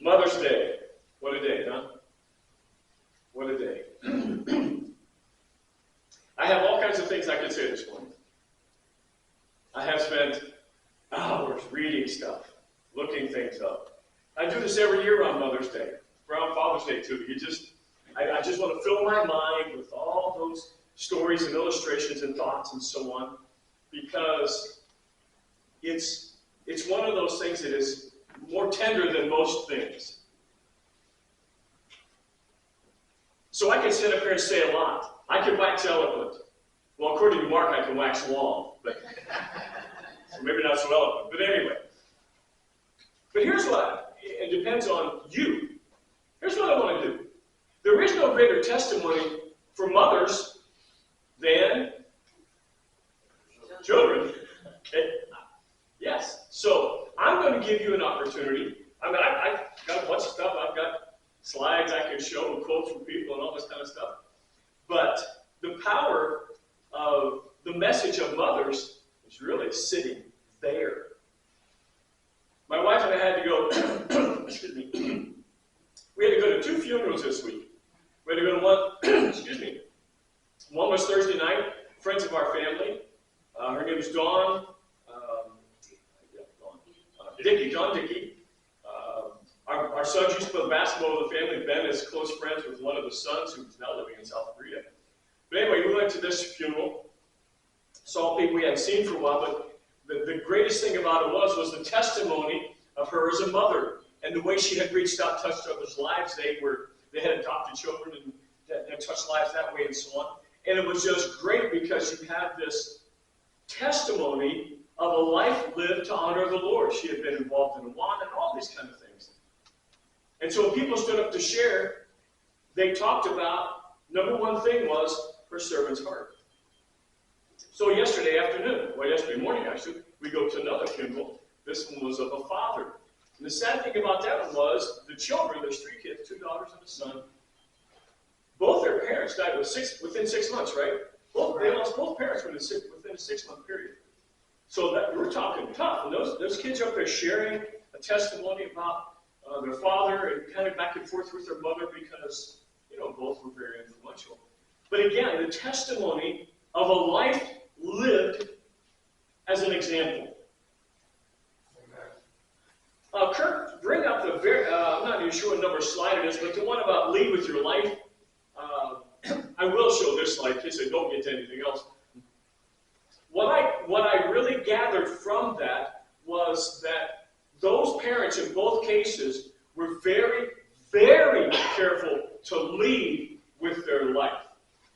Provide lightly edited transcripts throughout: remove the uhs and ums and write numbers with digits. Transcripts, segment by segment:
Mother's Day. What a day, huh? What a day. I have all kinds of things I could say this morning. I have spent hours reading stuff, looking things up. I do this every year on Mother's Day, around Father's Day too. I just want to fill my mind with all those stories and illustrations and thoughts and so on, because it's one of those things that is more tender than most things. So I can sit up here and say a lot. I can wax eloquent. Well, according to Mark, I can wax long, but so maybe not so eloquent. But anyway. But here's what, it depends on you. Here's what I want to do. There is no greater testimony for mothers than children. Okay? Yes. So I'm going to give you an opportunity. I mean, I've got a bunch of stuff. I've got slides I can show and quotes from people and all this kind of stuff. But the power of the message of mothers is really sitting there. My wife and I had to go, excuse me, we had to go to 2 funerals this week. We had to go to one, excuse me, one was Thursday night, friends of our family. Her name is Dawn, John Dickey. Our sons used to play basketball with the family. Ben is close friends with one of the sons who's now living in South Korea. But anyway, we went to this funeral, saw people we hadn't seen for a while, but the greatest thing about it was the testimony of her as a mother and the way she had reached out, touched others' lives. They had adopted children and had touched lives that way and so on. And it was just great because you have this testimony of a life lived to honor the Lord. She had been involved in Awana and all these kind of things. And so when people stood up to share, they talked about, number one thing was her servant's heart. So yesterday morning actually, we go to another funeral. This one was of a father. And the sad thing about that one was the children, there's 3 kids, 2 daughters and a son. Both their parents died within 6 months, right? They lost both parents within a 6-month period. So we're talking tough. And those kids are up there sharing a testimony about their father and kind of back and forth with their mother because, both were very influential. But again, the testimony of a life lived as an example. Kirk, bring up the I'm not even sure what number slide it is, but the one about lead with your life. I will show this slide in case I don't get to anything else. What I really gathered from that was that those parents in both cases were very, very careful to lead with their life.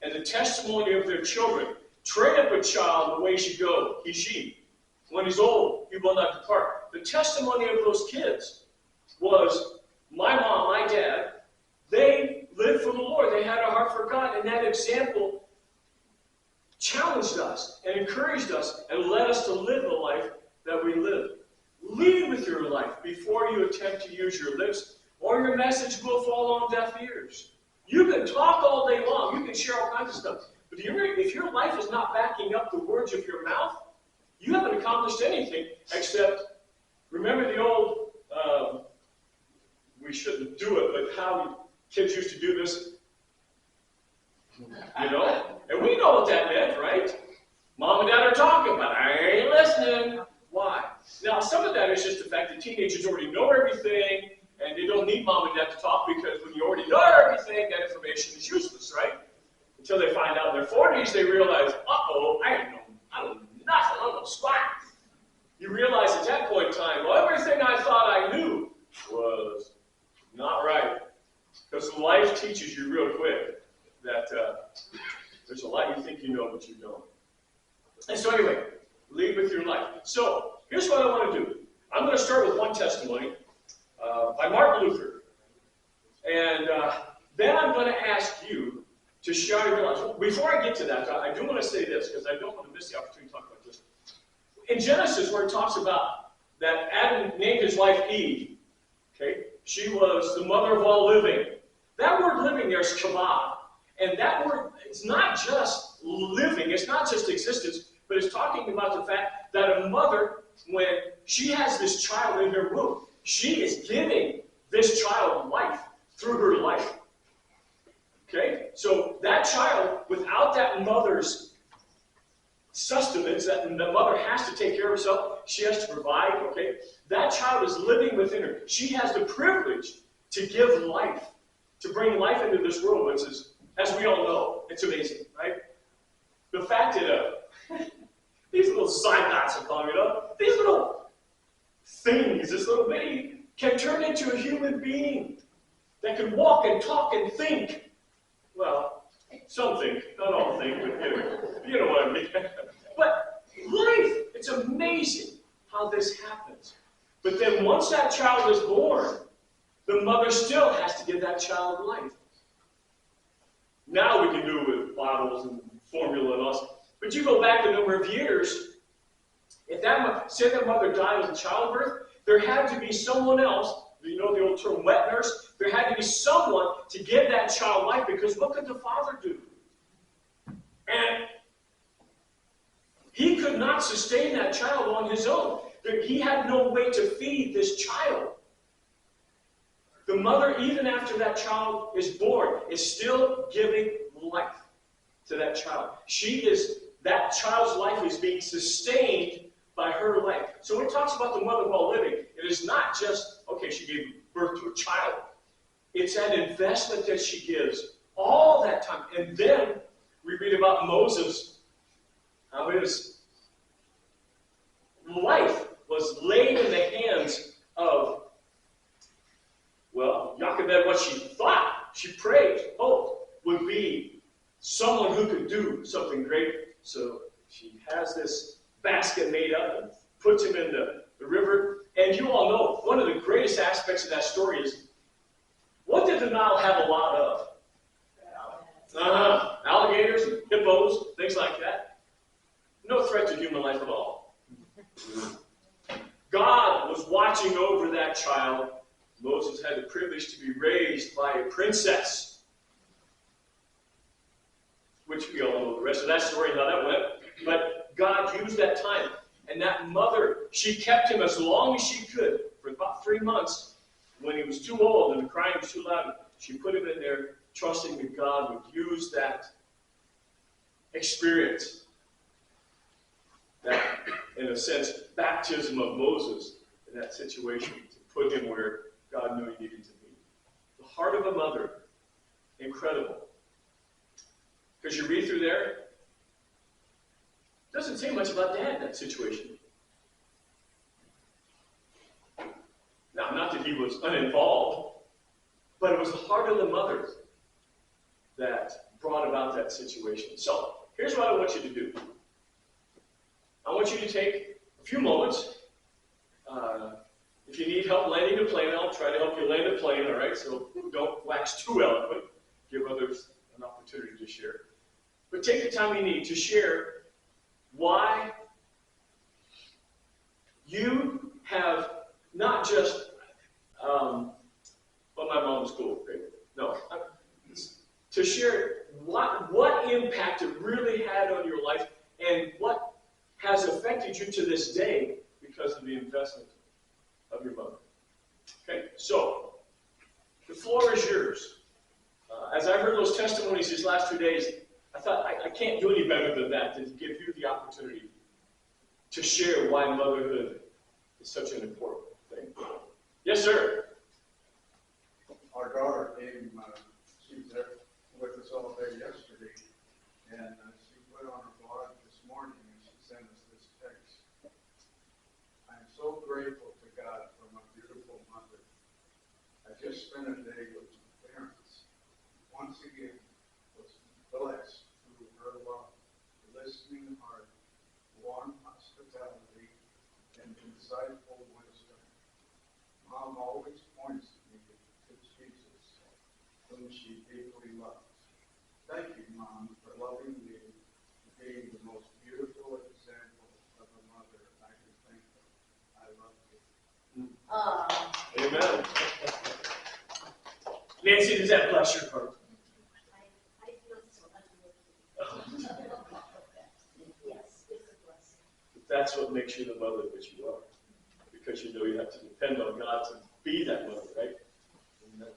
And the testimony of their children. Train up a child the way he should go, she. When he's old, he will not depart. The testimony of those kids was my mom, my dad, they lived for the Lord. They had a heart for God. And that example challenged us and encouraged us and led us to live the life that we live. Lead with your life before you attempt to use your lips, or your message will fall on deaf ears. You can talk all day long. You can share all kinds of stuff. But if your life is not backing up the words of your mouth, you haven't accomplished anything except, remember the old, we shouldn't do it, but how kids used to do this? And we know what that meant, right? Mom and dad are talking, but I ain't listening. Why? Now, some of that is just the fact that teenagers already know everything, and they don't need mom and dad to talk because when you already know everything, that information is useless, right? Until they find out in their 40s, they realize, uh-oh, I don't know nothing, I don't know squat. You realize at that point in time, well, everything I thought I knew was not right. Because life teaches you real quick that there's a lot you think you know, but you don't. And so anyway, lead with your life. So here's what I want to do. I'm going to start with one testimony by Martin Luther. And then I'm going to ask you to share your life. Before I get to that, I do want to say this, because I don't want to miss the opportunity to talk about this. In Genesis, where it talks about that Adam named his wife Eve, okay? She was the mother of all living. That word living there is kabah. And that word, it's not just living, it's not just existence, but it's talking about the fact that a mother, when she has this child in her womb, she is giving this take care of herself. She has to provide, okay? That child is living within her. She has the privilege to give life, to bring life into this world, which is, as we all know, it's amazing, right? The fact that these little zygotes are coming up, these little things, this little baby, can turn into a human being that can walk and talk and think. Well, some think, not all think, but you know what I mean. But life, it's amazing how this happens. But then once that child is born, the mother still has to give that child life. Now we can do it with bottles and formula and all that. But you go back a number of years, if say that mother died in childbirth, there had to be someone else, you know the old term wet nurse, there had to be someone to give that child life, because what could the father do? And he could not sustain that child on his own. He had no way to feed this child. The mother, even after that child is born, is still giving life to that child. That child's life is being sustained by her life. So when it talks about the mother while living, it is not just, okay, she gave birth to a child. It's an investment that she gives all that time. And then we read about Moses, how his life was laid in the hands of, well, Jochebed, what she thought, she prayed, hoped, would be someone who could do something great. So she has this basket made up and puts him in the river. And you all know, one of the greatest aspects of that story is, what did the Nile have a lot of? Alligators and hippos, things like that. No threat to human life at all. God was watching over that child. Moses had the privilege to be raised by a princess, which we all know the rest of that story, how that went. But God used that time. And that mother, she kept him as long as she could, for about 3 months. When he was too old and the crying was too loud, she put him in there, trusting that God would use that experience, that, in a sense, baptism of Moses in that situation, to put him where God knew he needed to be. The heart of a mother, incredible. Because you read through there, it doesn't say much about dad in that situation. Now, not that he was uninvolved, but it was the heart of the mother that brought about that situation. So, here's what I want you to do. I want you to take a few moments. If you need help landing a plane, I'll try to help you land a plane, all right? So don't wax too eloquent. Give others an opportunity to share. But take the time you need to share why you have not just, well, my mom was cool, right? No. To share what impact it really had on your life and what has affected you to this day because of the investment of your mother. Okay, so the floor is yours. As I heard those testimonies these last 2 days, I thought I can't do any better than that, than to give you the opportunity to share why motherhood is such an important thing. Yes, sir. Our daughter came, she was there with us all day yesterday, and she put on her blog this morning and she sent us this text. I'm so grateful to God for my beautiful mother. I just spent a day with my parents. Once again, was blessed through her love, listening heart, warm hospitality, and insightful wisdom. Mom always points me to Jesus, whom she deeply loves. Thank you, Mom, for loving me and being the most beautiful example of a mother I can think of. I love you. Amen. Nancy, does that bless your heart? I feel so much. Yes, it's a blessing. That's what makes you the mother that you are. Because you know you have to depend on God to be that mother, right? Amen.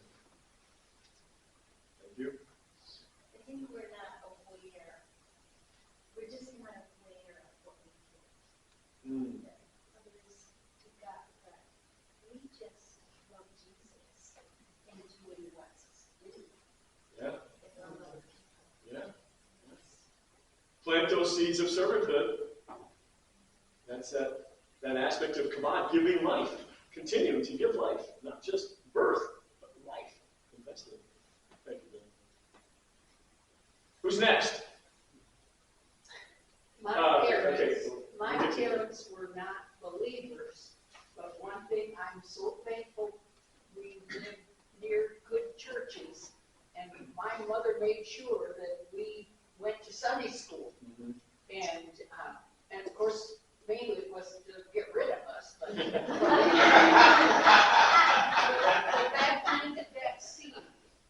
Thank you. I think we're not aware. We're just not aware of what we plant those seeds of servanthood. That's that aspect of, come on, giving life. Continuing to give life. Not just birth, but life. Invested. Thank you, Ben. Who's next? My okay. parents were not believers, but one thing I'm so thankful, we lived near good churches, and my mother made sure that we went to Sunday school. Mm-hmm. And of course, mainly it wasn't to get rid of us, but that planted that seed.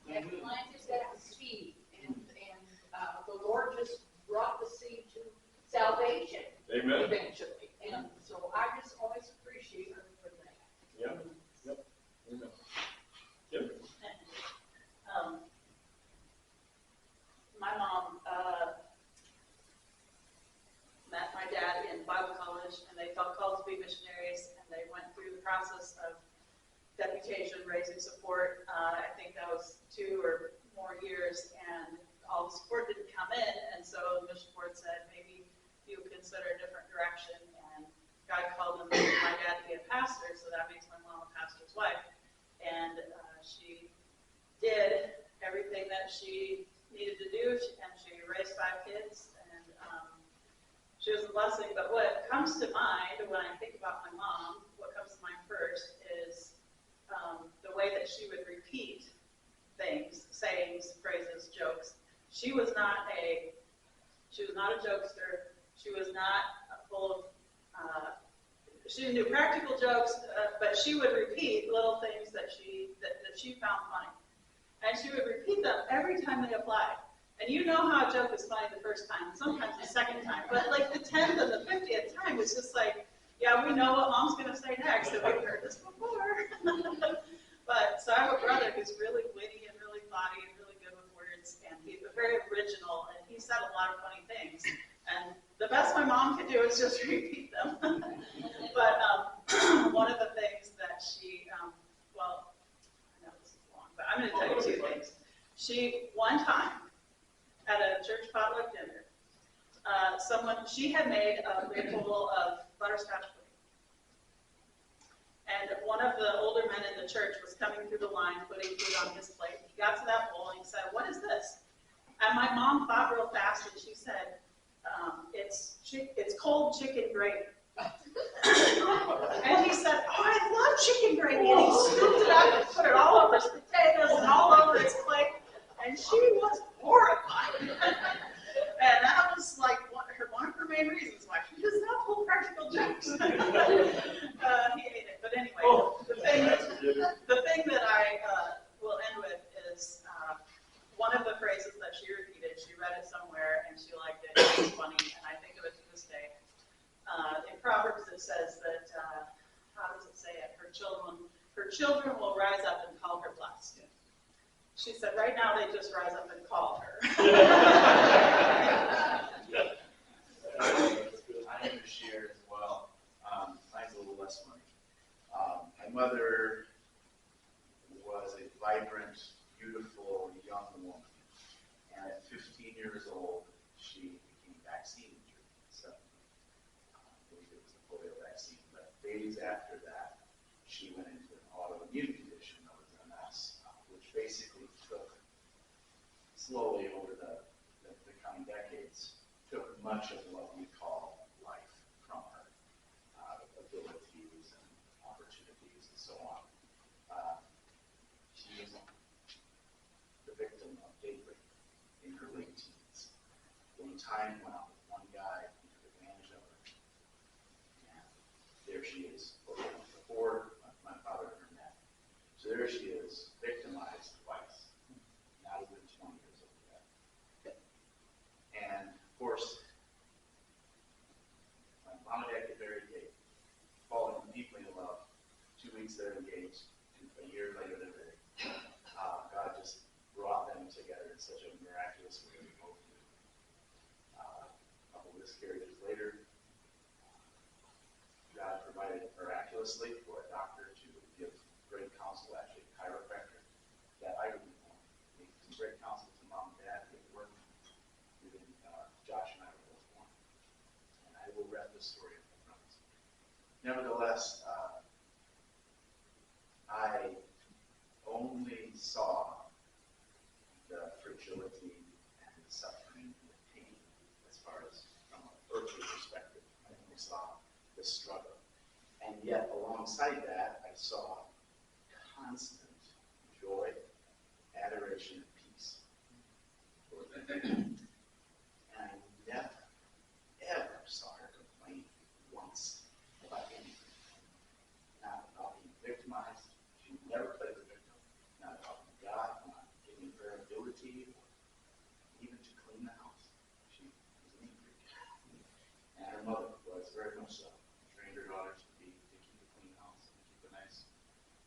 That planted that seed, and the Lord just brought the seed to salvation. Amen. Eventually, and so I just always appreciate her for that. Yep. Yep. Amen. Yep. My mom met my dad in Bible college, and they felt called to be missionaries, and they went through the process of deputation, raising support. I think that was 2 or more years, and all the support didn't come in, and so the mission board said, maybe you consider a different direction, and God called my dad to be a pastor, so that makes my mom a pastor's wife. And she did everything that she needed to do, and she raised 5 kids, and she was a blessing. But what comes to mind when I think about my mom, what comes to mind first is the way that she would repeat things, sayings, phrases, jokes. She was not a jokester. She was not full of, she knew practical jokes, but she would repeat little things that she found funny. And she would repeat them every time they applied. And you know how a joke is funny the first time, sometimes the second time. But like the 10th and the 50th time, it's just like, yeah, we know what Mom's going to say next, and we've heard this before. So I have a brother who's really witty and really thoughty and really good with words, and he's very original, and he said a lot of funny things. And the best my mom could do is just repeat them. But one of the things that she, well, I know this is long, but I'm going to tell you 2 things. She, one time, at a church potluck dinner, she had made a great bowl of butterscotch pudding. And one of the older men in the church was coming through the line, putting food on his plate. He got to that bowl and he said, "What is this?" And my mom thought real fast and she said, it's cold chicken gravy. And he said, "Oh, I love chicken gravy." And he scooped it up and put it all over his potatoes and all over his plate. And she was horrified. And that was like one of her main reasons why she does not pull practical jokes. He ate it. But anyway, the thing that I will end with is one of the phrases that she repeated. She read it somewhere and she liked it. It was funny, and I think of it to this day. In Proverbs it says that, how does it say it? Her children will rise up and call her blessed. She said, right now they just rise up and call her. I am to share as well. Mine's a little less funny. My mother was a vibrant, beautiful, young woman. And at 15 years old, she became vaccine injured. So, I believe it was the polio vaccine. But days after that, she went into an autoimmune condition known as MS, which basically took, slowly over the coming decades, took much of what we call life from her, abilities and opportunities and so on. She was the victim of date rape in her late teens. When time went out with one guy who took advantage of her, and there she is, before my father and her met. So there she is, victimized twice, not even 20 years old yet. And of course, my mom and dad get married, they fall deeply in love. 2 weeks they're engaged, a year later they're married. God just brought them together in such a miraculous way. We both knew. A couple of miscarriages later, God provided miraculously for a doctor to give great counsel, actually a chiropractor, that I would know. He gave some great counsel to mom and dad. It worked. Josh and I were both story of my friends. Nevertheless, I only saw the fragility and the suffering and the pain as far as from an earthly perspective. I only saw the struggle. And yet, alongside that, I saw constant joy, adoration, and peace. And I never, ever saw her complain once about anything. Not about being victimized. She never played the victim. Not about God, not giving her ability, or even to clean the house. She was an angry. And her mother was very much so. Trained her daughters to keep a clean house and keep a nice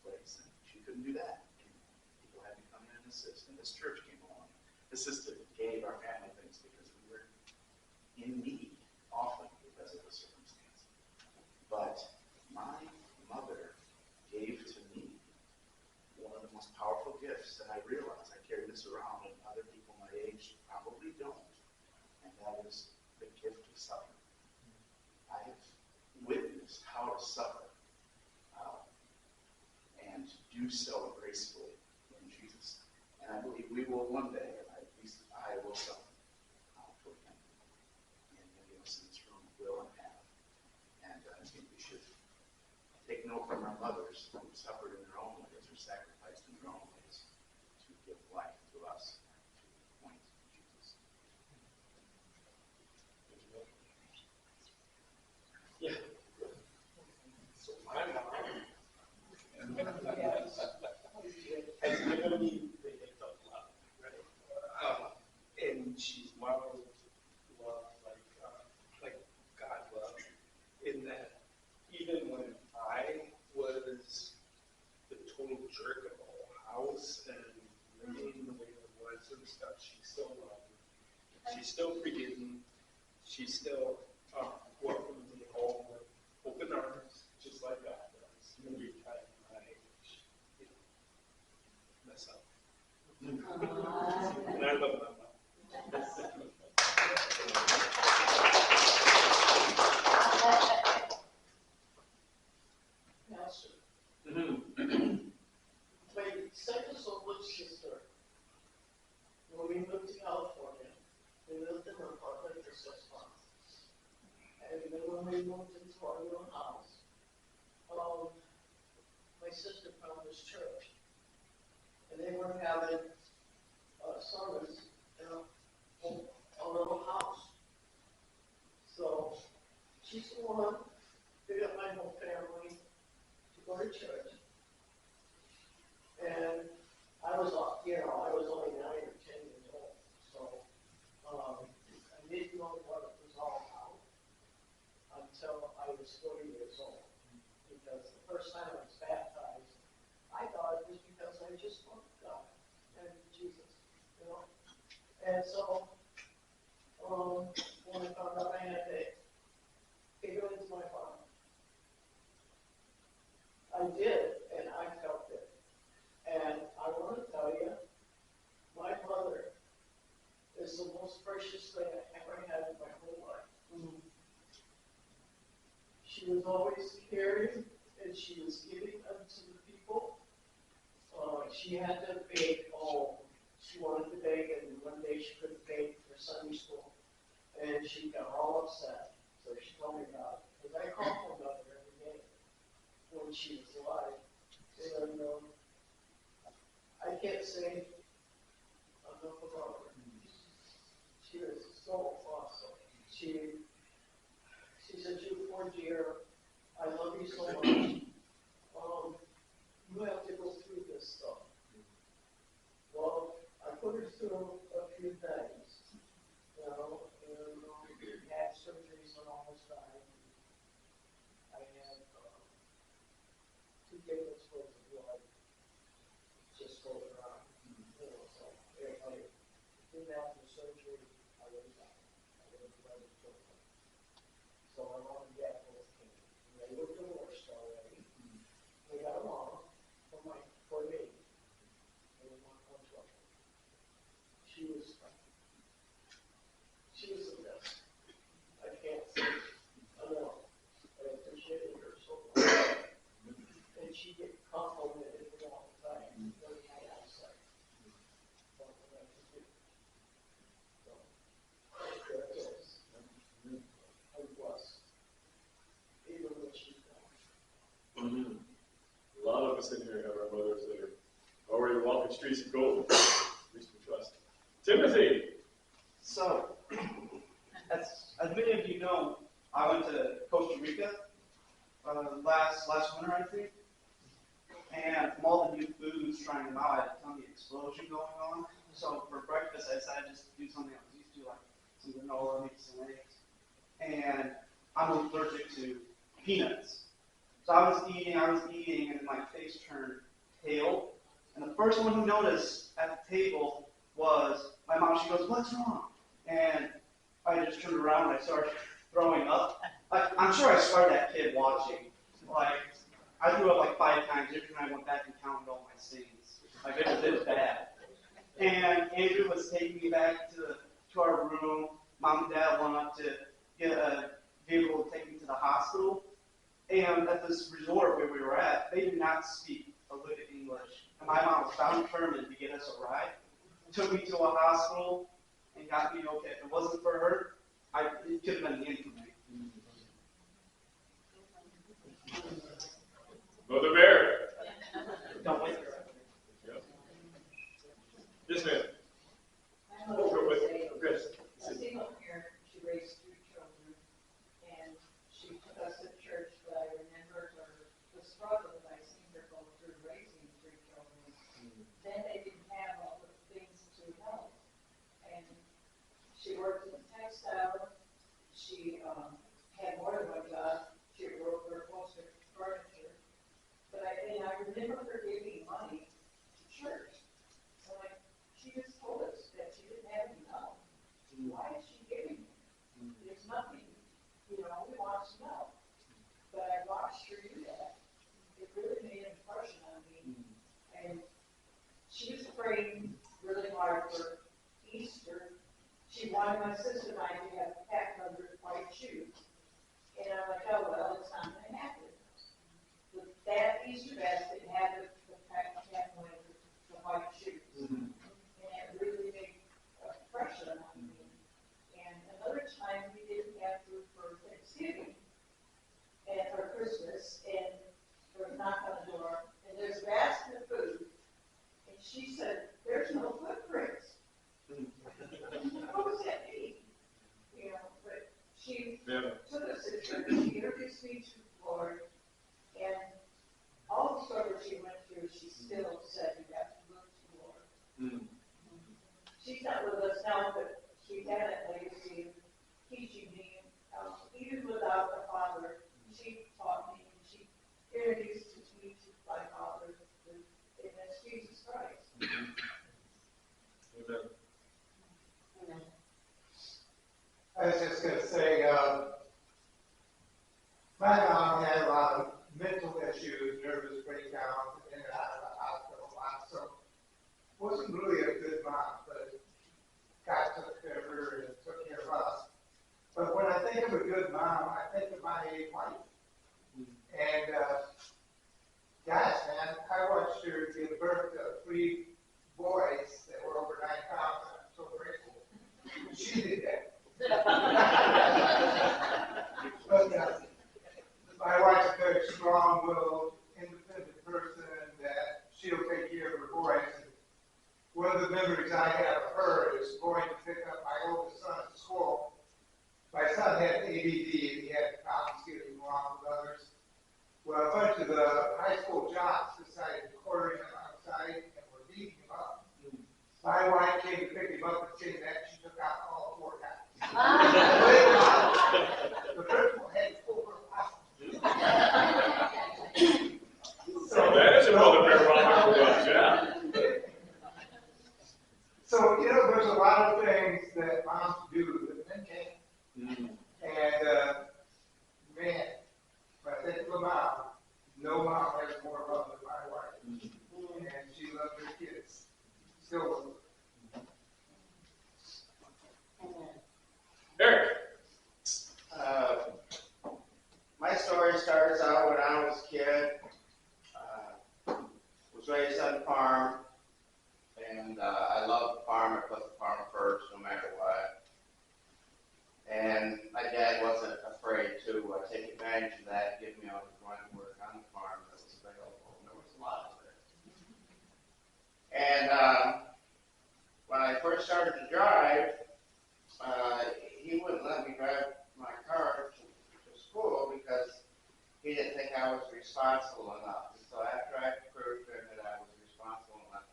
place. And she couldn't do that. And people had to come in and assist. And this church came along, assisted, gave our family things because we were in need, often because of the circumstance. But my mother gave to me one of the most powerful gifts, and I realize I carry this around, and other people my age probably don't, and that is the gift of suffering. I have witnessed how to suffer and do so gracefully in Jesus. And I believe we will one day, at least I will suffer for him. And many of us in this room will and have. And I think we should take note from our mothers who suffered in their own ways or sacrificed in their own ways to give life to us and to point to Jesus. Yeah. So my mom has given me the gift of love, right? And she's modeled love like God loved, in that even when I was the total jerk of the whole house and living the way it was and stuff, she still loved me. She's still forgiven. She's still welcomed me home with open arms, just like God does. Every time I mess up. And I love my mom. Pastor, my second oldest sister, when we moved to California, we lived in an apartment for 6 months. And then when we moved into our new house, my sister found this church. And they were having service in a little house. So she's the one who got my whole family to go to church. And I was, I was only 9 or 10 years old. So I didn't know what it was all about until I was 40 years old. Because the first time I was baptized, I thought it was because I just loved God and Jesus, And so when I found out I had to go into my farm, I did, and I felt it. And I want to tell you, my mother is the most precious thing I ever had in my whole life. Mm-hmm. She was always caring, and she was giving unto the people. She had to bake. She wanted to bake, and one day she couldn't bake for Sunday school, and she got all upset. So she told me about it, because I called her mother every day when she was alive. And I can't say enough about her. She was so awesome. She said, "You poor dear, I love you so much. You have to go through this stuff." Well, I put her through a few things, and had surgeries and almost died. I had 2 giblets worth of blood just going around. So if I didn't have the surgery, I would have died. I would have died of children. So my mom and dad both came. And they were divorced already. They got along for me. They were one trouble. She was the best. I can't say enough complimented me all the time, very high eyesight. What would I do? So, there it is. I'm blessed. Even when she's gone. A lot of us in here have our mothers that are already walking streets of gold. At least we trust. Timothy. So, as many of you know, I went to Costa Rica last winter, I think. And from all the new foods trying them out, I had a ton of explosion going on. So for breakfast, I decided just to do something I was used to, like some granola, maybe some eggs. And I'm allergic to peanuts. So I was eating, and my face turned pale. And the first one who noticed at the table was my mom. She goes, "What's wrong?" And I just turned around and I started throwing up. Like, I'm sure I scarred that kid watching. Like, I threw up like 5 times. Every time I went back and counted all my sins. Like, it was bad. And Andrew was taking me back to our room. Mom and Dad went up to get a vehicle to take me to the hospital. And at this resort where we were at, they did not speak a lick of English. And my mom was bound determined to get us a ride. Took me to a hospital and got me okay. If it wasn't for her, it could have been the end for me. Mother Bear. Don't wait. Yep. Yes, ma'am. My mother was a Good. single parent. She raised 3 children, and she took us to church. But I remember the struggle that I seen her go through raising 3 children. Then they didn't have all the things to help, and she worked in textile. She had more than one job. She worked for upholstery furniture. But I remember her giving money to church. So she just told us that she didn't have enough. Why is she giving it? There's nothing, we want to know. But I watched her do that. It really made an impression on me. And she was praying really hard for Easter. She wanted my sister and I to have packed under white shoes. And I'm like, oh, well, it's not going to happen. But that Easter basket had the white shoes. And it really made an impression on me. And another time we didn't have food for Thanksgiving and for Christmas, and there was a knock on the door, and there's a basket of food. And she said, "There's no footprints." What was that mean? But she took us to church, she introduced me to the Lord, and all the struggles she went through, she still said, "You have to look to the Lord." She's not with us now, but she had that legacy of teaching me, even without a father. She taught me, and she introduced me to my father, and that's Jesus Christ. Amen. I was just going to say, my mom had a lot of mental issues, nervous breakdowns, in and out of the hospital a lot, so wasn't really a good mom, but God took care of her and took care of us. But when I think of a good mom, I think of my wife. And gosh, man, I watched her give birth to 3 boys that were over 9 pounds, and I'm so grateful she did that. But my wife's a very strong-willed, independent person that she'll take care of her boys. And one of the memories I have of her is going to pick up my oldest son at school. My son had ADD, and he had problems getting along with others. Well, a bunch of the high school jocks decided to corner him outside and were beating him up. My wife came to pick him up and say that she took out all 4 guys. The principal had to pull her out. So that is a Mother Bear Robert was, yeah. So, there's a lot of things that moms do that men can't. And, man, when I think of a mom, no mom has more love than my wife. And she loved her kids. Still loves them. Eric. My story starts out when I was a kid. and I love the farm. I put the farm first, no matter what. And my dad wasn't afraid to take advantage of that, give me all the grunt work on the farm that was available. And there was a lot of it. And when I first started to drive, he wouldn't let me drive my car to school because he didn't think I was responsible enough. And so after I proved to him that I was responsible enough,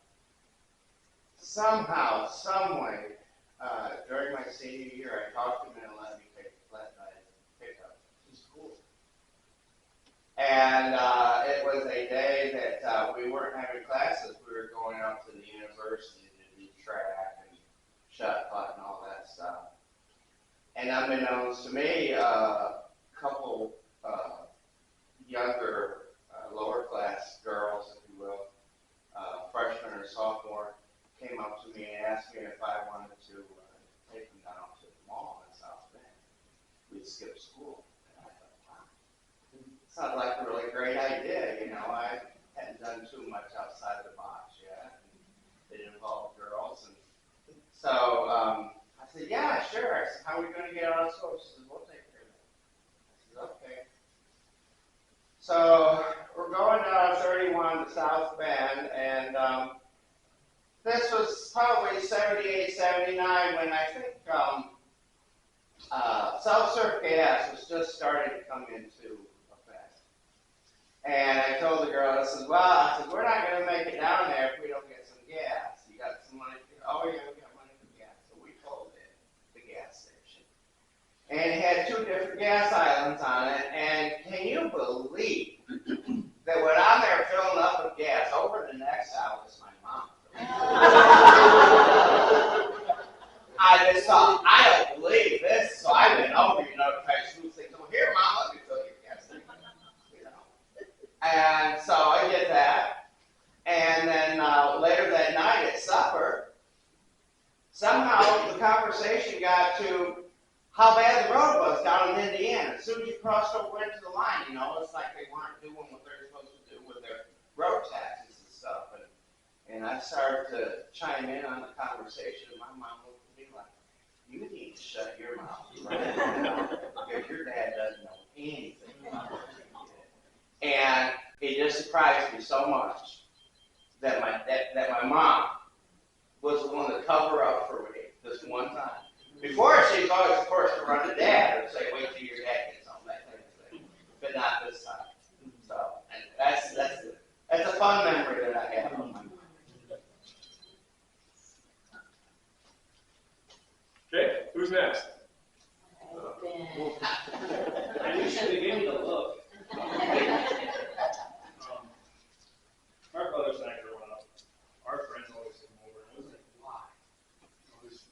somehow, some way, during my senior year, I talked to him and let my pickup to school. And it was a day that we weren't having classes. We were going out to the university to do track and shot put and all that stuff. And unbeknownst to me, a couple younger, lower class girls, if you will, freshman or sophomore, came up to me and asked me if I wanted to take them down to the mall in South Bend. We'd skip school. And I thought, wow, sounds like a really great idea. You know, I hadn't done too much outside of the box yet. It involved girls. And so I said, yeah, sure. I said, how are we going to get out of school? She said, we'll take care of it. I said, okay. So we're going down 31 to South Bend, and this was probably 78, 79 when I think self-serve gas was just starting to come into effect. And I told the girl, I said, we're not going to make it down there if we don't get some gas. You got some money? Oh, yeah, we got money for gas. So we pulled in the gas station. And it had 2 different gas islands on it. And can you believe that when I'm there filling up with gas, over the next hour is my mom. I just thought, I don't believe this. So I went over, tried to smooth things. Well, here, Mom, let me fill your gas tank. And so I did that. And then later that night at supper, somehow the conversation got to how bad the road was down in Indiana. As soon as you crossed over into the line, it's like they weren't doing what they're supposed to do with their road taxes and stuff. And I started to chime in on the conversation, and my mom looked at me like, you need to shut your mouth right now, because your dad doesn't know anything about what you did. And it just surprised me so much that my mom was the one to cover up for me this one time. Before, she's always the first to run to Dad and say, wait till your dad gets home, that kind of thing. But not this time. So, and that's a fun memory that I have of my mom. Okay, who's next? I usually gave me the look. My brothers and I growing up, our friends always came over, and it was like, why?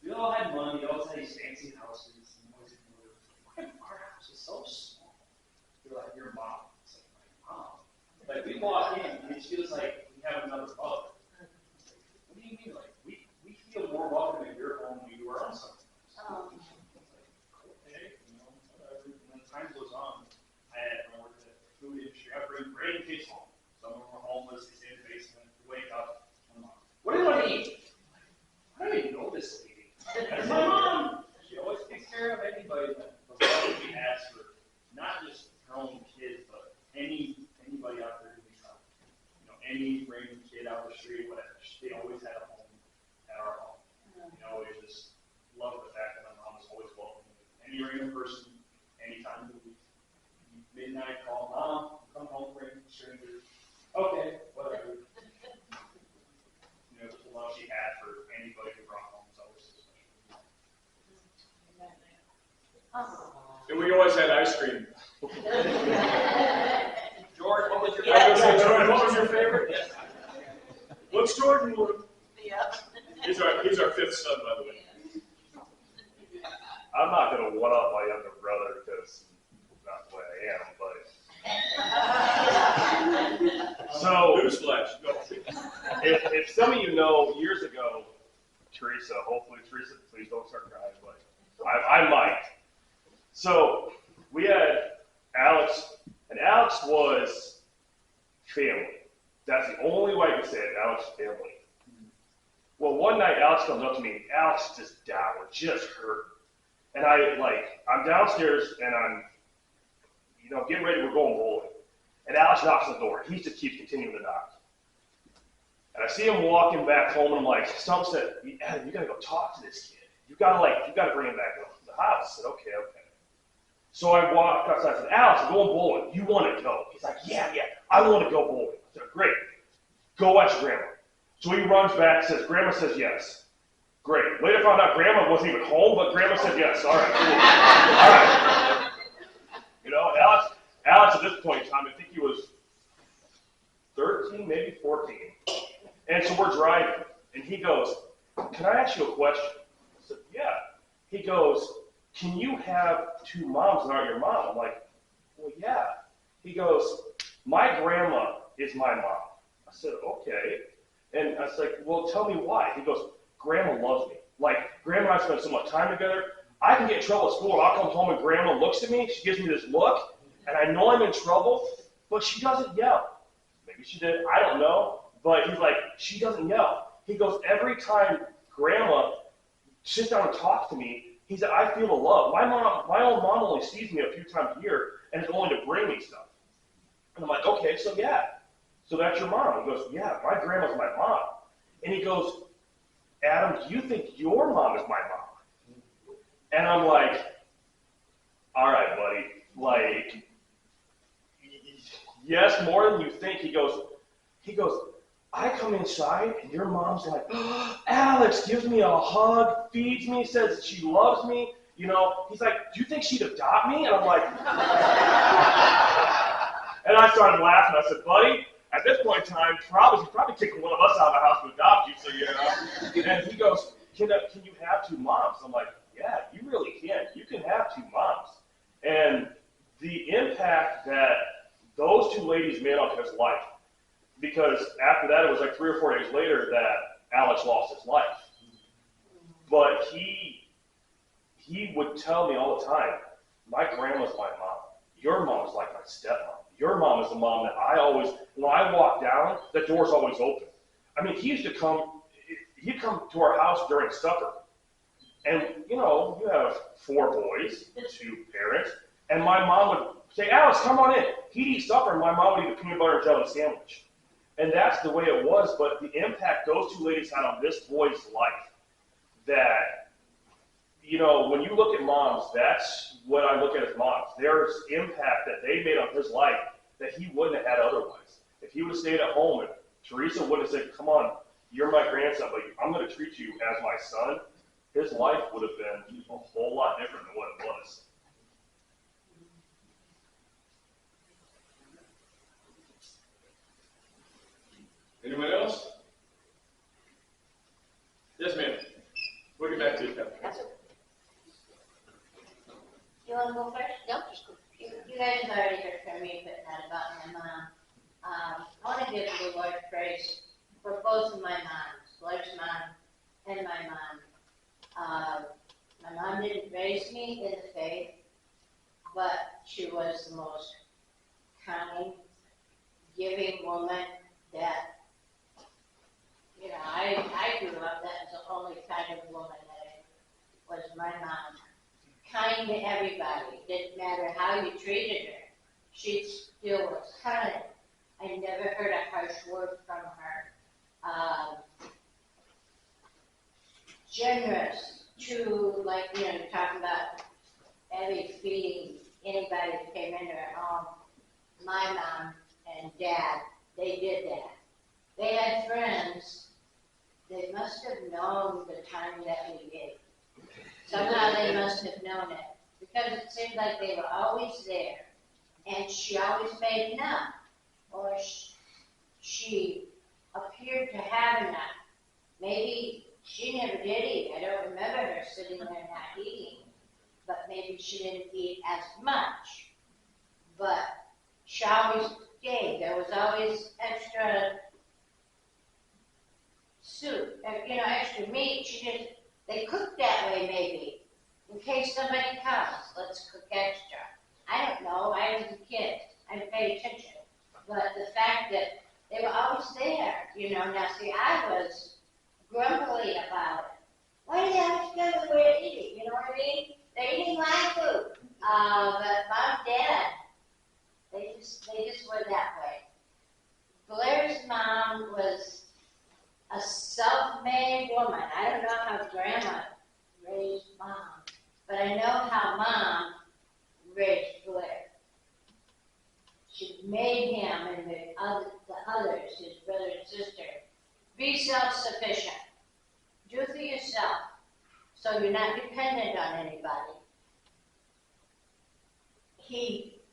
We all had money, we always had these fancy houses, and always why our house is so small? They're like, your mom. It's like, my mom. Like, we walk in, and it feels like we have another mother. What do you mean? Like, we feel more welcome at your home than we do our own sometimes. Okay, whatever. And then time goes on, I worked at the food industry. I bring kids home. Some of them are homeless, they stay in the basement, they wake up, I'm like, what do you want to eat? I don't even know this lady. That's my mom. She always takes care of anybody. The love she has for not just her own kids, but anybody out there who needs help. Any random kid out the street, whatever. They always had a home at our home. We just love the fact that my mom is always welcoming any random person, anytime of the week. Midnight call, Mom, come home, bring strangers. Okay, whatever. The love she had for anybody who brought home is always so special. And we always had ice cream. George, what was your I was going to say, Jordan, what was your favorite? What's Jordan? Yeah. He's our 5th son, by the way. I'm not going to one-up my younger brother because not the way I am, but so Newsflash, go. if some of you know, years ago, Teresa, hopefully Teresa, please don't start crying, but I might. So we had Alex, and Alex was family. That's the only way I can say it, Alex family. Well, one night Alex comes up to me. Alex is just down, just hurt. And I'm downstairs and I'm, getting ready. We're going bowling. And Alex knocks on the door. He just keeps continuing to knock. And I see him walking back home, and I'm like, something said, Adam, you gotta go talk to this kid. You gotta bring him back to the house. I said, okay. So I walked outside and said, Alex, I'm going bowling. You want to go? He's like, yeah, I want to go bowling. I said, great. Go watch Grandma. So he runs back, says, Grandma says yes. Great. Later found out Grandma wasn't even home, but Grandma said yes. All right, cool. All right. Alex at this point in time, I think he was 13, maybe 14. And so we're driving, and he goes, can I ask you a question? I said, yeah. He goes, can you have two moms that aren't your mom? I'm like, well, yeah. He goes, my grandma is my mom. I said, okay. And I was like, well, tell me why. He goes, Grandma loves me. Like, Grandma and I spend so much time together. I can get in trouble at school, and I'll come home and Grandma looks at me. She gives me this look, and I know I'm in trouble, but she doesn't yell. Maybe she did. I don't know. But he's like, she doesn't yell. He goes, every time Grandma sits down and talks to me, he said, I feel the love. My own mom only sees me a few times a year, and is only to bring me stuff. And I'm like, okay, so yeah. So that's your mom. He goes, yeah, my grandma's my mom. And he goes, Adam, do you think your mom is my mom? And I'm like, all right, buddy. Like, yes, more than you think. He goes, I come inside and your mom's like, Alex gives me a hug, feeds me, says she loves me. He's like, do you think she'd adopt me? And I'm like, and I started laughing. I said, buddy, at this point in time, she's probably kicking one of us out of the house to adopt you. So, And he goes, can you have two moms? I'm like, yeah, you really can. You can have two moms. And the impact that those two ladies made on his life, because after that, it was like 3 or 4 days later that Alex lost his life. But he would tell me all the time, my grandma's my mom. Your mom's like my stepmom. Your mom is the mom that when I walk down, the door's always open. I mean, he'd come to our house during supper. And, you have 4 boys, 2 parents, and my mom would say, Alex, come on in. He'd eat supper, and my mom would eat a peanut butter and jelly sandwich. And that's the way it was, but the impact those 2 ladies had on this boy's life, that, when you look at moms, that's what I look at as moms. There's impact that they made on his life that he wouldn't have had otherwise. If he would have stayed at home and Teresa would have said, come on, you're my grandson, but I'm going to treat you as my son, his life would have been a whole lot different than what it was. Anyone else? Yes, ma'am. We'll get back to you, Kevin. You want to go first? No, just go. You guys already heard from me, but not about my mom. I want to give the Lord praise for both of my moms, Lloyd's mom and my mom. My mom didn't raise me in the faith, but she was the most kind, giving woman that, I grew up, that was the only kind of woman that was my mom. Kind to everybody, didn't matter how you treated her, she still was kind. I never heard a harsh word from her. Generous to, you're talking about Abby feeding anybody that came into her home. My mom and dad, they did that. They had friends. They must have known the time that we gave. Somehow they must have known it, because it seemed like they were always there, and she always made enough, or she appeared to have enough. Maybe she never did eat. I don't remember her sitting there not eating, but maybe she didn't eat as much. But she always gave. There was always extra soup, extra meat. They cooked that way maybe, in case somebody comes, let's cook extra. I don't know, I was a kid, I didn't pay attention. But the fact that they were always there, now see, I was grumbly about it. Why do they have to go to where to eat? You know what I mean? They're eating my food. But mom, dad, they just were that way. Blair's mom was a self-made woman. I don't know how grandma raised mom, but I know how mom raised Blair. She made him and the others, his brother and sister, be self-sufficient. Do for yourself, so you're not dependent on anybody.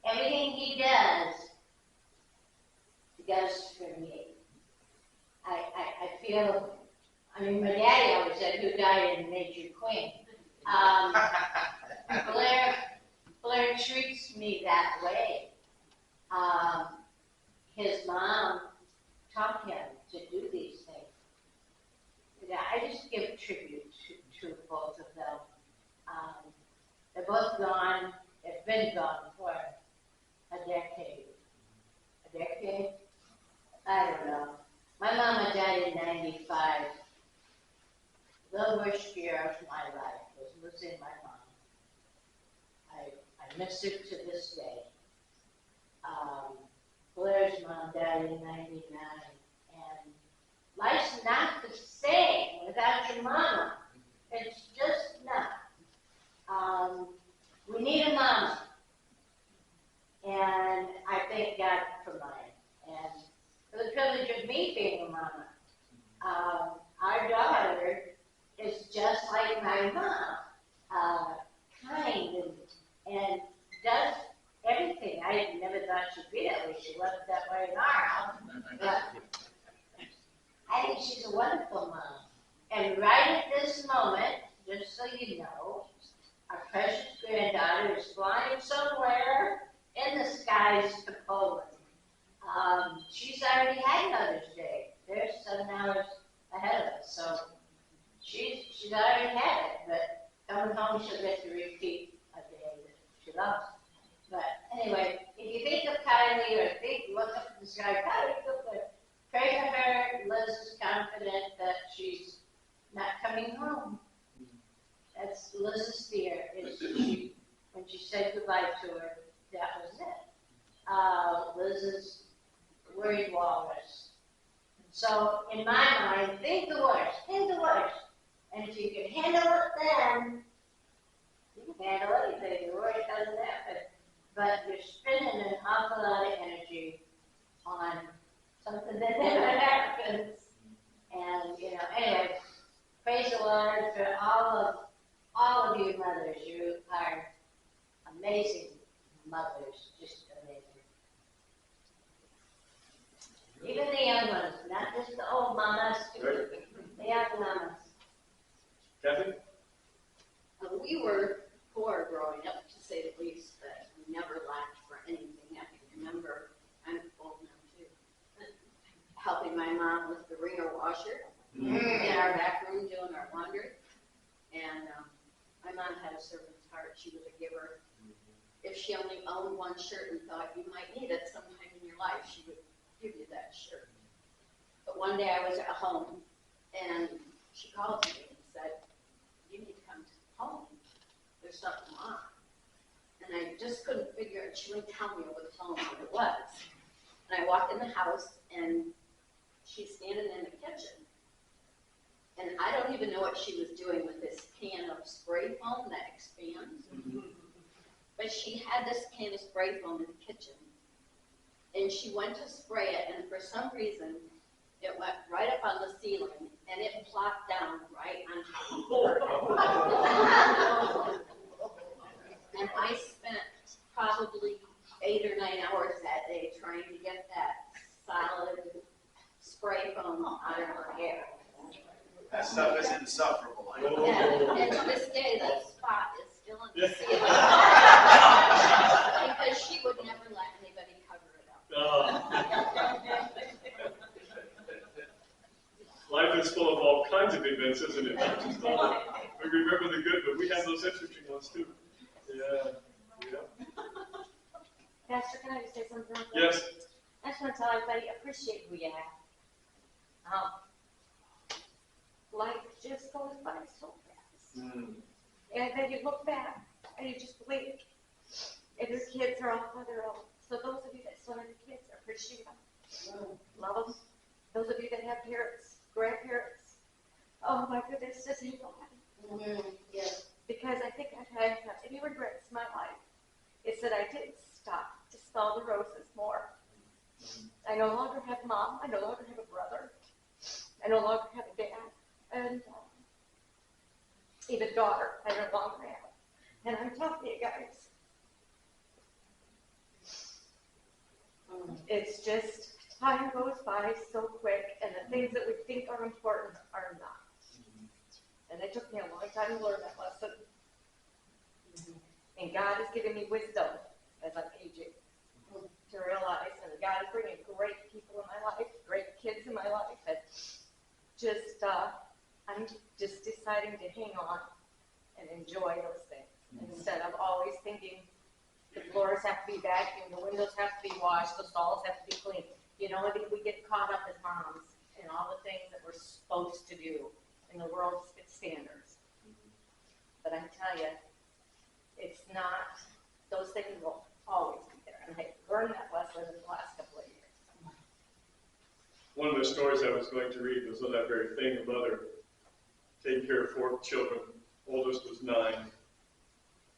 Everything he does for me. I feel, I mean, my daddy always said, who died and made you queen. Blair treats me that way. His mom taught him to do these things. I just give tribute to both of them. They're both gone. They've been gone for a decade. A decade? I don't know. My mama died in 95. The worst year of my life was losing my mom. I miss her to this day. Blair's mom died in 99. And life's not the same without your mama. It's just not. We need a mama. And I thank God for mine. And for the privilege of me being a mama. Our daughter is just like my mom. Kind and does everything. I never thought she'd be that way. She wasn't that way in our house. But I think she's a wonderful mom. And right at this moment, just so you know, our precious granddaughter is flying somewhere in the skies to Poland. She's already had Mother's Day. They're 7 hours ahead of us, so she's already had it. But coming home, she'll get to repeat a day that she loves. But anyway, if you think of Kylie or look up in the sky, Kylie, pray for her. Liz is confident that she's not coming home. That's Liz's fear. When she said goodbye to her, that was it. Liz is worried walrus. So in my mind, think the worst. And if you can handle it then, you can handle anything. The worst doesn't happen. But you're spending an awful lot of energy on something that never happens. And, anyway, praise the Lord for all of you mothers. You are amazing mothers, just amazing. Even the young ones, not just the old mamas, the young mamas. Kathy? We were poor growing up, to say the least, but we never lacked for anything. I can remember, I'm old now too, helping my mom with the wringer washer in our back room doing our laundry. And my mom had a servant's heart. She was a giver. If she only owned one shirt and thought you might need it sometime in your life, she would give you that shirt. But one day I was at home and she called me and said, you need to come home. There's something wrong. And I just couldn't figure it. She wouldn't tell me over the phone what it was. And I walked in the house and she's standing in the kitchen. And I don't even know what she was doing with this can of spray foam that expands. But she had this can of spray foam in the kitchen. And she went to spray it, and for some reason, it went right up on the ceiling, and it plopped down right on top of her. And I spent probably 8 or 9 hours that day trying to get that solid spray foam out of her hair. That stuff is insufferable. And to this day, that spot is still in the ceiling. Because she would never let anybody cover it up. Life is full of all kinds of events, isn't it? Not just all we remember the good, but we have those interesting ones too. Yeah. Pastor, can I just say something? Yes. I just want to tell everybody, appreciate who you have. just goes by so fast. Mm. And then you look back and you just blink, and your kids are off on their own. So those of you that still have kids, appreciate them, love them. Those of you that have parents, grandparents, oh my goodness, just hang on. Yes. Because I think if I have any regrets in my life, it's that I didn't stop to smell the roses more. I no longer have mom. I no longer have a brother. I no longer have a dad. And even daughter, I no longer have. And I'm telling you guys, it's just time goes by so quick, and the things that we think are important are not. And it took me a long time to learn that lesson. And God has given me wisdom as I'm aging to realize, and God is bringing great people in my life, great kids in my life, and just, I'm just deciding to hang on and enjoy those things instead of always thinking the floors have to be vacuumed, the windows have to be washed, the stalls have to be clean. You know, I think we get caught up as moms in all the things that we're supposed to do in the world's standards. But I tell you, it's not, those things will always be there. And I learned that lesson in the last couple of years. One of the stories I was going to read was on that very thing, a mother taking care of 4 children. Oldest was 9.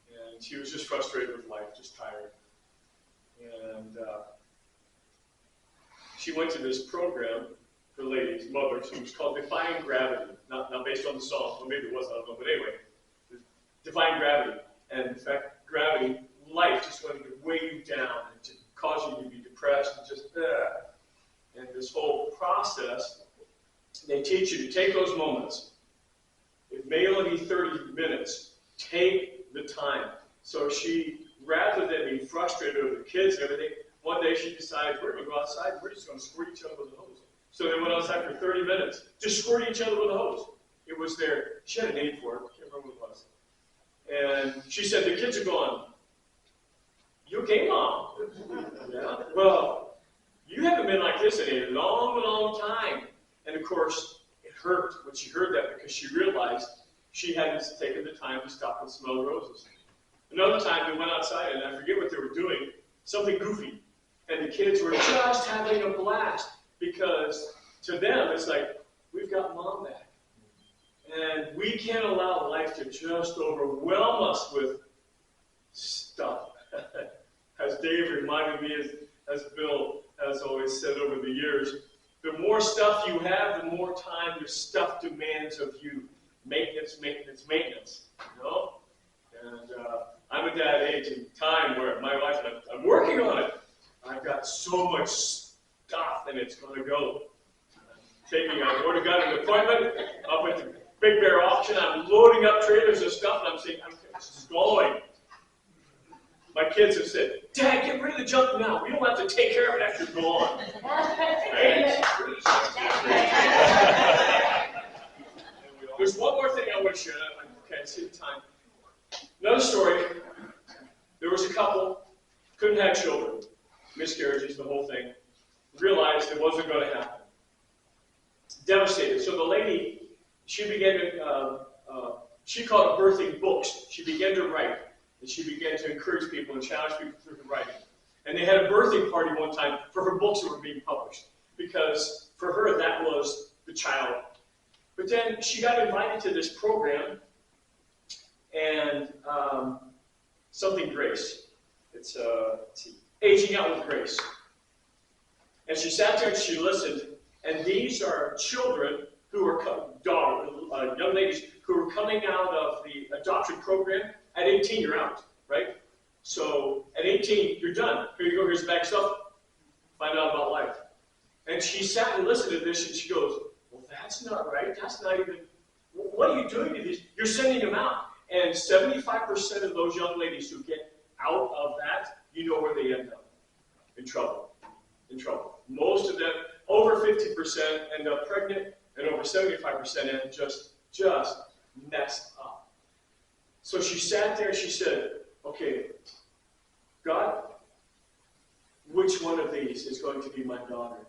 And she was just frustrated with life, just tired. And she went to this program for ladies, mothers, it was called Defying Gravity. Not based on the song, well maybe it was, I don't know, but anyway. Defying Gravity. And in fact, gravity, life just wanted to weigh you down and to cause you to be depressed and just, and this whole process, they teach you to take those moments. It may only be 30 minutes. Take the time. So she, rather than being frustrated over the kids and everything, one day she decided, we're going to go outside, we're just going to squirt each other with a hose. So they went outside for 30 minutes, just squirting each other with a hose. It was there. She had a name for it. I can't remember what it was. And she said, the kids are going, you okay, Mom? Yeah. Well, you haven't been like this in a long, long time. And of course, it hurt when she heard that because she realized she hadn't taken the time to stop and smell roses. Another time they went outside, and I forget what they were doing, something goofy. And the kids were just having a blast because to them, it's like, we've got Mom back. And we can't allow life to just overwhelm us with stuff. As Dave reminded me, as Bill has always said over the years, the more stuff you have, the more time your stuff demands of you. Maintenance, maintenance, maintenance. You know? And I'm at that age in time where my wife and I'm working on it. I've got so much stuff, and it's going to go. I've already got an appointment up at the Big Bear auction. I'm loading up trailers of stuff, and I'm saying, this is going. My kids have said, Dad, get rid of the junk now. We don't have to take care of it after you're gone. Right? There's one more thing I want to share. Okay, I see the time. Another story. There was a couple, couldn't have children. Miscarriages, the whole thing. Realized it wasn't going to happen. Devastated. So the lady, she began to, she called it birthing books. She began to write. And she began to encourage people and challenge people through her writing. And they had a birthing party one time for her books that were being published. Because for her, that was the child. But then she got invited to this program, and something Grace. It's Aging Out with Grace. And she sat there and she listened, and these are children who are young ladies who are coming out of the adoption program. At 18, you're out, right? So at 18, you're done. Here you go, here's the bag of stuff. Find out about life. And she sat and listened to this, and she goes, well, that's not right. That's not even, what are you doing to these? You're sending them out. And 75% of those young ladies who get out of that, you know where they end up. In trouble. In trouble. Most of them, over 50% end up pregnant, and over 75% end just messed up. So she sat there and she said, okay, God, which one of these is going to be my daughter?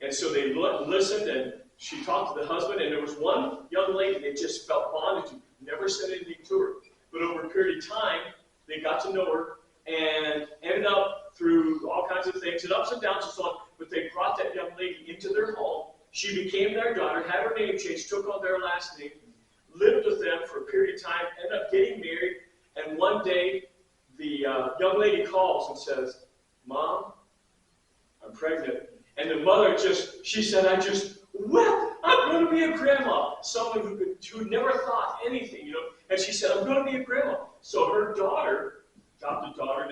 And so they listened, and she talked to the husband, and there was one young lady that just felt bonded to, never said anything to her. But over a period of time, they got to know her and ended up through all kinds of things and ups and downs and so on. But they brought that young lady into their home. She became their daughter, had her name changed, took on their last name, lived with them for a period of time, ended up getting married. And one day, the young lady calls and says, "Mom, I'm pregnant." And the mother she said, "I just wept. I'm going to be a grandma." Someone who never thought anything, you know. And she said, "I'm going to be a grandma." So her daughter, adopted daughter,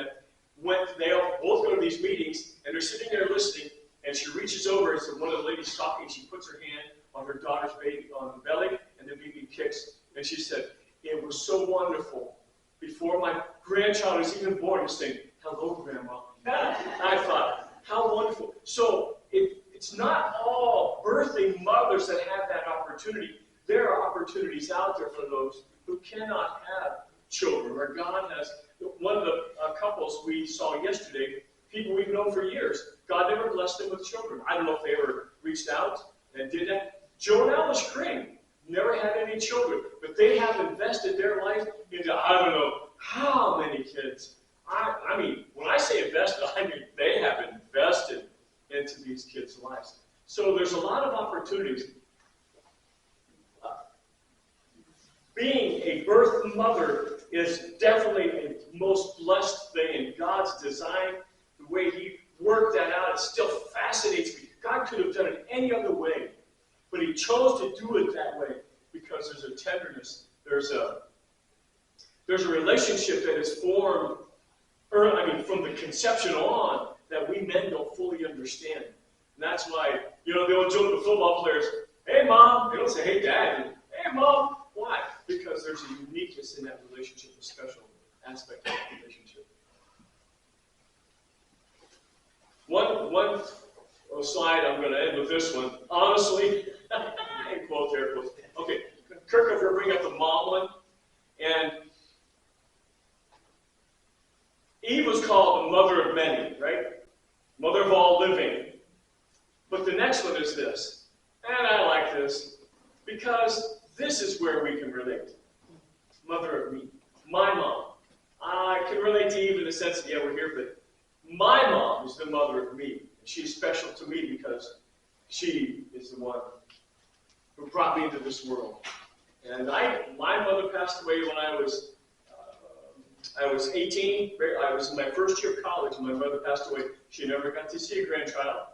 they all both go to these meetings, and they're sitting there listening, and she reaches over, and so one of the ladies talking, she puts her hand on her daughter's baby, on the belly, and the baby kicks. And she said, "It was so wonderful. Before my grandchild was even born, to say, 'Hello, Grandma.'" I thought, how wonderful. So it's not all birthing mothers that have that opportunity. There are opportunities out there for those who cannot have children, where God has. One of the couples we saw yesterday, people we've known for years, God never blessed them with children. I don't know if they ever reached out and did that. Joe and Alice Crane never had any children, but they have invested their life into, I don't know how many kids. I mean, when I say invested, I mean they have invested into these kids' lives. So there's a lot of opportunities. Being a birth mother is definitely a most blessed thing in God's design. The way He worked that out, it still fascinates me. God could have done it any other way, but He chose to do it that way because there's a tenderness, there's a relationship that is formed, from the conception on, that we men don't fully understand. And that's why, the old joke with football players, "Hey, Mom." They don't say, "Hey, Dad." "Hey, Mom." Why? Because there's a uniqueness in that relationship, a special aspect of that relationship. One slide, I'm going to end with this one. Honestly, in quotes, air quotes. Okay, Kirk, if you bring up the mom one, and Eve was called the mother of many, right? Mother of all living. But the next one is this, and I like this, because this is where we can relate. Mother of me. My mom. I can relate to Eve in the sense that, yeah, we're here, but my mom is the mother of me. She's special to me because she is the one who brought me into this world. And my mother passed away when I was 18. I was in my first year of college, and my mother passed away. She never got to see a grandchild.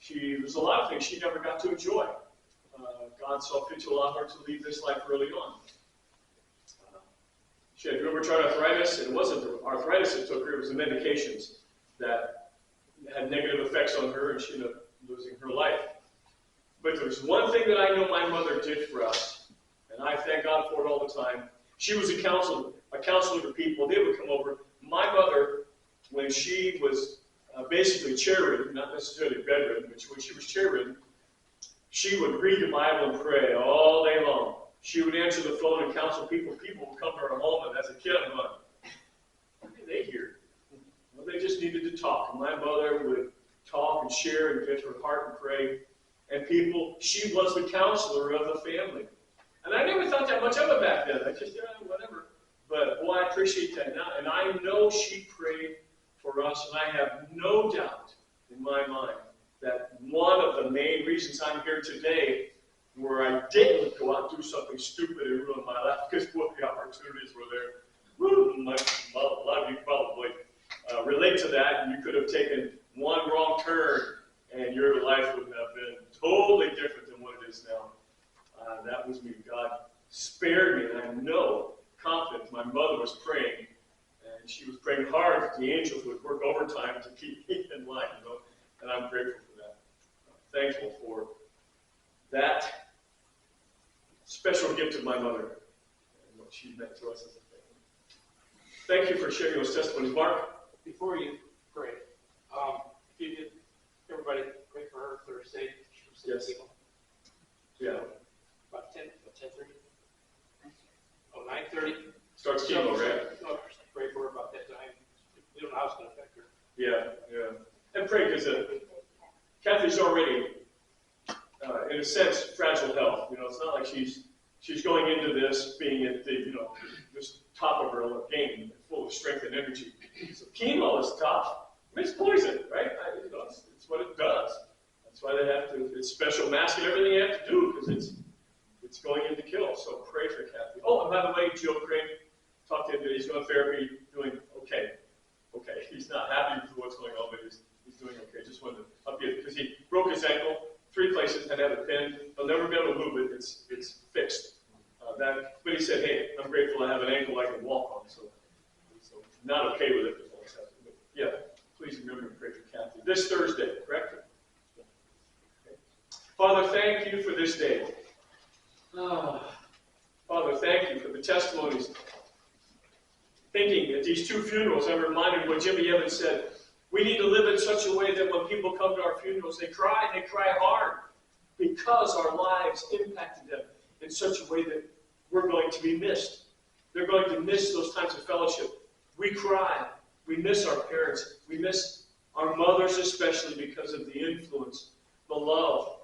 There's a lot of things she never got to enjoy. God saw fit to allow her to leave this life early on. She had rheumatoid arthritis, and it wasn't the arthritis that took her, it was the medications that had negative effects on her, and she ended up losing her life. But there's one thing that I know my mother did for us, and I thank God for it all the time. She was a counselor to people. They would come over. My mother, when she was basically chair-ridden, not necessarily bedridden, but when she was chair-ridden, she would read the Bible and pray all day long. She would answer the phone and counsel people. People would come to her home, and as a kid, I'm going, what did they hear? Well, they just needed to talk. And my mother would talk and share and get her heart and pray. And she was the counselor of the family. And I never thought that much of it back then. I just, whatever. But, boy, I appreciate that now. And I know she prayed for us, and I have no doubt in my mind that one of the main reasons I'm here today, where I didn't go out and do something stupid and ruin my life, because both the opportunities were there. Woo! A lot of you probably relate to that, and you could have taken one wrong turn, and your life would have been totally different than what it is now. That was me. God spared me, and I know, confident, my mother was praying, and she was praying hard that the angels would work overtime to keep me in line, and I'm grateful for that. I'm thankful for that special gift of my mother and what she meant to us as a family. Thank you for sharing those testimonies. Mark? Before you pray, if you could, everybody pray for her Thursday. Yes. Yeah. About 10:30? Oh, 9:30? Starts chemo, right? Pray for her about that time. We don't know how it's going to affect her. Yeah. And pray because Kathy's already, in a sense, she's going into this being at the, this top of her game, full of strength and energy. So chemo is tough. I mean, it's poison, right? It's what it does. That's why they have to, it's special mask and everything you have to do, because it's going in to kill. So pray for Kathy. Oh, and by the way, Joe Crane, talked to him today. He's going to therapy, doing okay. Okay, he's not happy with what's going on, but he's doing okay. Just wanted to update, because he broke his ankle 3 places, had to have a pin. He'll never be able to move it. It's fixed. But he said, hey, I'm grateful I have an ankle I can walk on. So not okay with it. But yeah, please remember to pray for Kathy. This Thursday, correct? Okay. Father, thank you for this day. Father, thank you for the testimonies. Thinking at these 2 funerals, I'm reminded what Jimmy Evans said. We need to live in such a way that when people come to our funerals, they cry hard, because our lives impacted them in such a way that we're going to be missed. They're going to miss those times of fellowship. We cry. We miss our parents. We miss our mothers especially because of the influence, the love,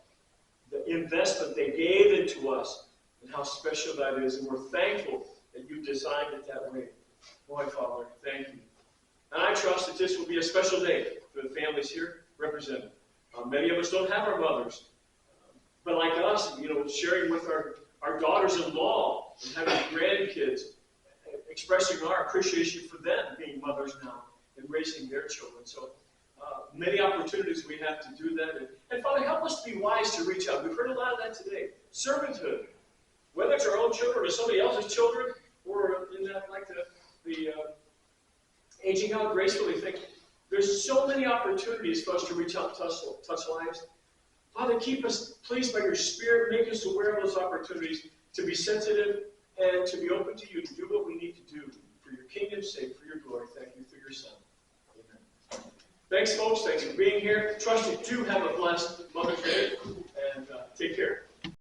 the investment they gave into us, and how special that is. And we're thankful that you designed it that way. Boy, Father, thank you. And I trust that this will be a special day for the families here represented. Many of us don't have our mothers. But like us, sharing with our daughters-in-law and having grandkids, expressing our appreciation for them being mothers now and raising their children. So many opportunities we have to do that. And Father, help us to be wise to reach out. We've heard a lot of that today. Servanthood. Whether it's our own children or somebody else's children, or in that, like the aging out gracefully thing. There's so many opportunities for us to reach out, touch lives. Father, keep us pleased by your Spirit. Make us aware of those opportunities to be sensitive and to be open to you, to do what we need to do for your kingdom's sake, for your glory. Thank you for your Son. Amen. Thanks, folks. Thanks for being here. Trust you do have a blessed Mother's Day.